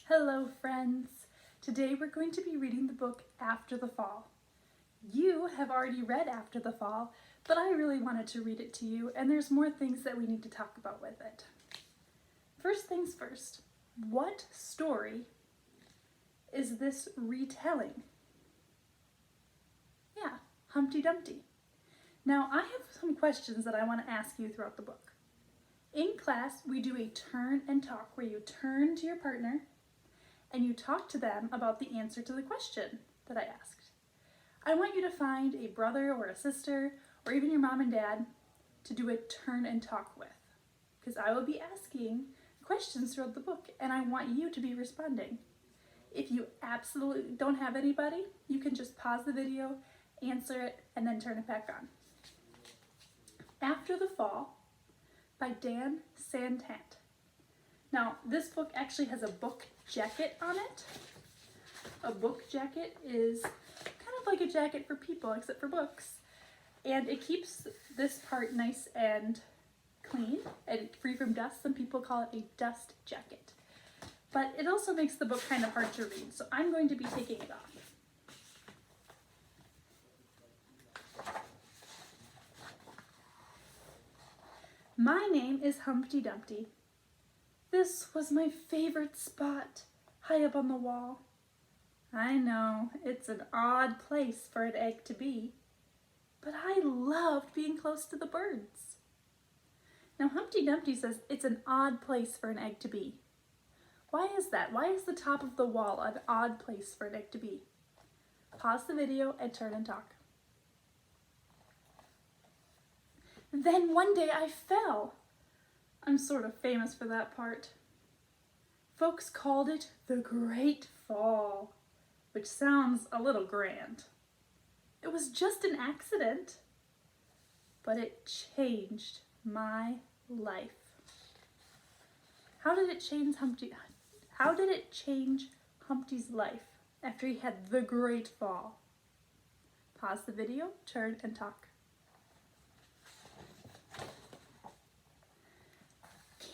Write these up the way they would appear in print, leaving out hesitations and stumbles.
Hello friends! Today we're going to be reading the book After the Fall. You have already read After the Fall, but I really wanted to read it to you and there's more things that we need to talk about with it. First things first, what story is this retelling? Yeah, Humpty Dumpty. Now I have some questions that I want to ask you throughout the book. In class, we do a turn and talk where you turn to your partner and you talk to them about the answer to the question that I asked. I want you to find a brother or a sister or even your mom and dad to do a turn and talk with, because I will be asking questions throughout the book and I want you to be responding. If you absolutely don't have anybody, you can just pause the video, answer it, and then turn it back on. After the Fall by Dan Santant. Now, this book actually has a book jacket on it. A book jacket is kind of like a jacket for people, except for books. And it keeps this part nice and clean and free from dust. Some people call it a dust jacket. But it also makes the book kind of hard to read, so I'm going to be taking it off. My name is Humpty Dumpty. This was my favorite spot, high up on the wall. I know, it's an odd place for an egg to be, but I loved being close to the birds. Now Humpty Dumpty says it's an odd place for an egg to be. Why is that? Why is the top of the wall an odd place for an egg to be? Pause the video and turn and talk. Then one day I fell. I'm sort of famous for that part. Folks called it the Great Fall, which sounds a little grand. It was just an accident, but it changed my life. How did it change Humpty's life after he had the Great Fall? Pause the video, turn and talk.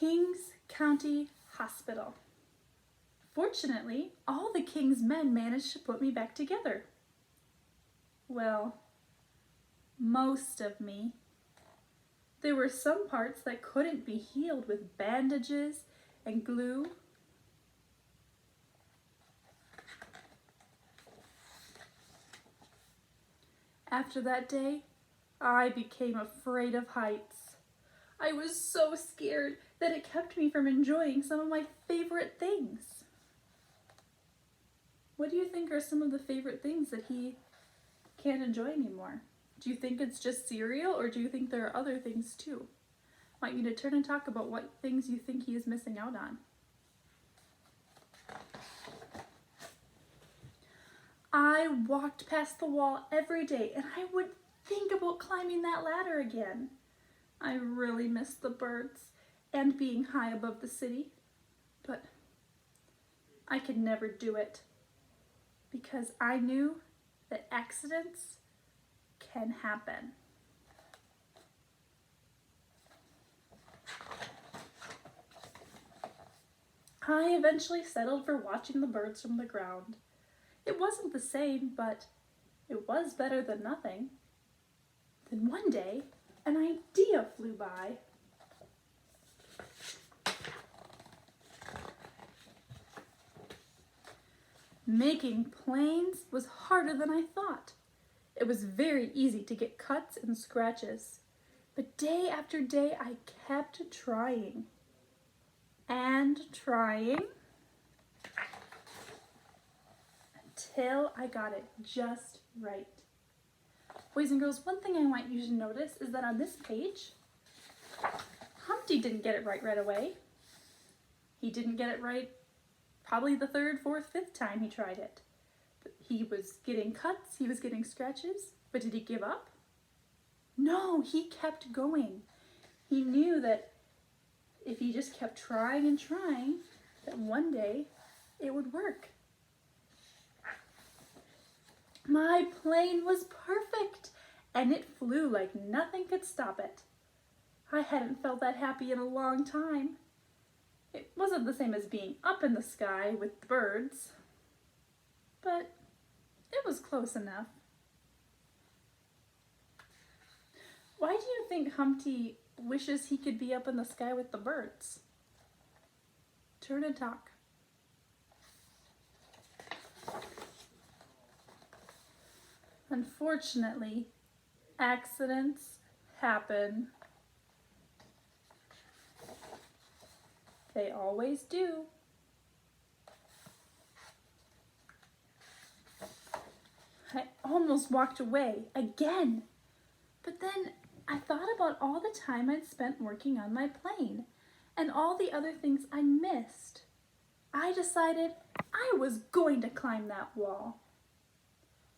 Kings County Hospital. Fortunately, all the king's men managed to put me back together. Well, most of me. There were some parts that couldn't be healed with bandages and glue. After that day, I became afraid of heights. I was so scared that it kept me from enjoying some of my favorite things. What do you think are some of the favorite things that he can't enjoy anymore? Do you think it's just cereal, or do you think there are other things too? I want you to turn and talk about what things you think he is missing out on. I walked past the wall every day and I would think about climbing that ladder again. I really miss the birds and being high above the city, but I could never do it because I knew that accidents can happen. I eventually settled for watching the birds from the ground. It wasn't the same, but it was better than nothing. Then one day, an idea flew by. Making planes was harder than I thought. It was very easy to get cuts and scratches, but day after day I kept trying and trying until I got it just right. Boys and girls, one thing I want you to notice is that on this page, Humpty didn't get it right away. He didn't get it right probably the third, fourth, fifth time he tried it. But he was getting cuts, he was getting scratches, but did he give up? No, he kept going. He knew that if he just kept trying and trying, that one day it would work. My plane was perfect, and it flew like nothing could stop it. I hadn't felt that happy in a long time. It wasn't the same as being up in the sky with the birds, but it was close enough. Why do you think Humpty wishes he could be up in the sky with the birds? Turn and talk. Unfortunately, accidents happen. They always do. I almost walked away again, but then I thought about all the time I'd spent working on my plane and all the other things I missed. I decided I was going to climb that wall.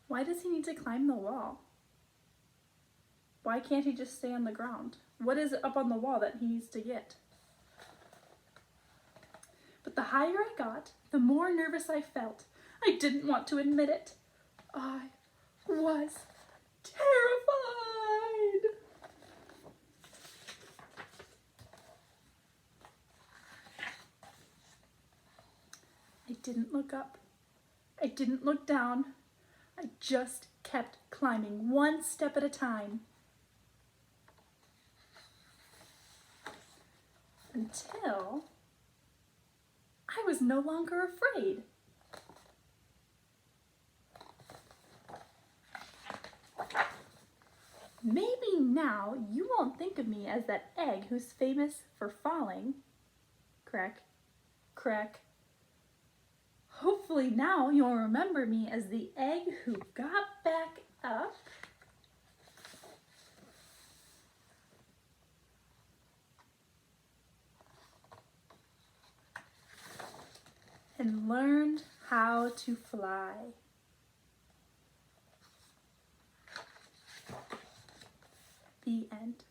Why does he need to climb the wall? Why can't he just stay on the ground? What is it up on the wall that he needs to get? But the higher I got, the more nervous I felt. I didn't want to admit it. I was terrified. I didn't look up. I didn't look down. I just kept climbing one step at a time until I was no longer afraid. Maybe now you won't think of me as that egg who's famous for falling. Crack, crack. Hopefully now you'll remember me as the egg who got back up and learned how to fly. The end.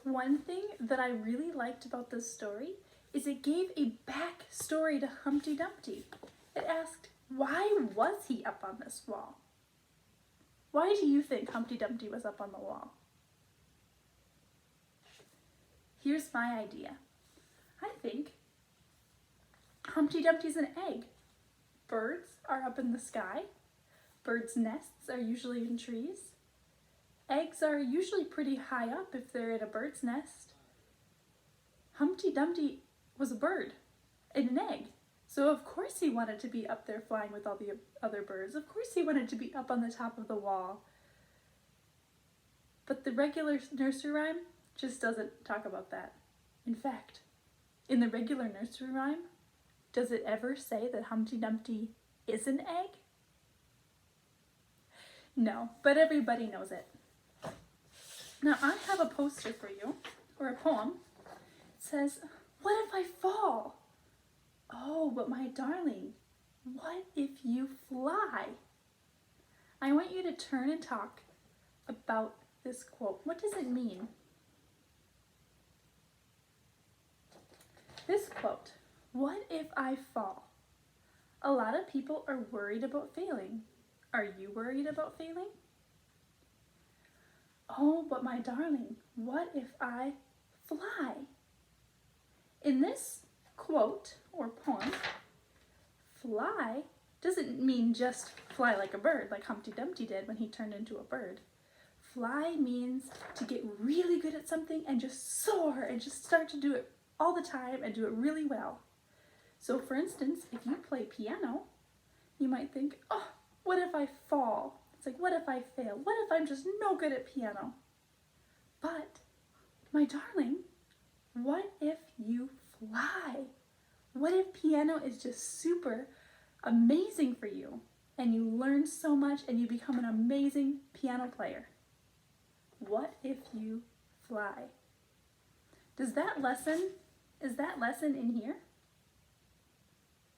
One thing that I really liked about this story is it gave a backstory to Humpty Dumpty. It asked, why was he up on this wall? Why do you think Humpty Dumpty was up on the wall? Here's my idea. I think Humpty Dumpty's an egg. Birds are up in the sky. Birds' nests are usually in trees. Eggs are usually pretty high up if they're in a bird's nest. Humpty Dumpty was a bird in an egg. So of course he wanted to be up there flying with all the other birds. Of course he wanted to be up on the top of the wall. But the regular nursery rhyme just doesn't talk about that. In fact, in the regular nursery rhyme, does it ever say that Humpty Dumpty is an egg? No, but everybody knows it. Now I have a poster for you, or a poem. It says, what if I fall? Oh, but my darling, what if you fly? I want you to turn and talk about this quote. What does it mean? This quote, what if I fall? A lot of people are worried about failing. Are you worried about failing? Oh, but my darling, what if I fly? In this quote or poem, fly doesn't mean just fly like a bird, like Humpty Dumpty did when he turned into a bird. Fly means to get really good at something and just soar and just start to do it all the time and do it really well. So for instance, if you play piano, you might think, oh, what if I fall? It's like, what if I fail? What if I'm just no good at piano? But, my darling, what if you fly? What if piano is just super amazing for you and you learn so much and you become an amazing piano player? What if you fly? Is that lesson in here?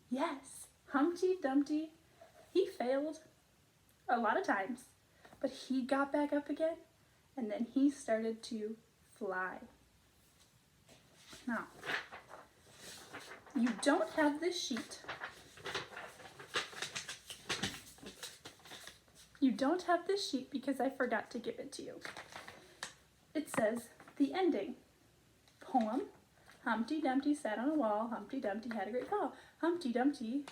Yes, Humpty Dumpty, he failed a lot of times, but he got back up again and then he started to fly. Now, you don't have this sheet. You don't have this sheet because I forgot to give it to you. It says the ending. poem. Humpty Dumpty sat on a wall. Humpty Dumpty had a great fall. Humpty Dumpty,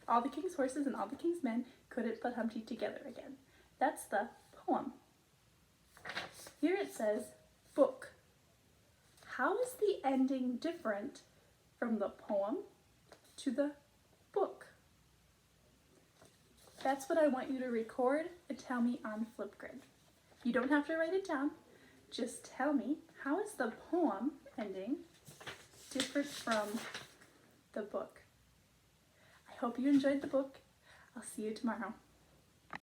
all the king's horses and all the king's men couldn't put Humpty together again. That's the poem. Here it says book. How is the ending different from the poem to the book? That's what I want you to record and tell me on Flipgrid. You don't have to write it down. Just tell me, how is the poem ending different from the book? I hope you enjoyed the book. I'll see you tomorrow.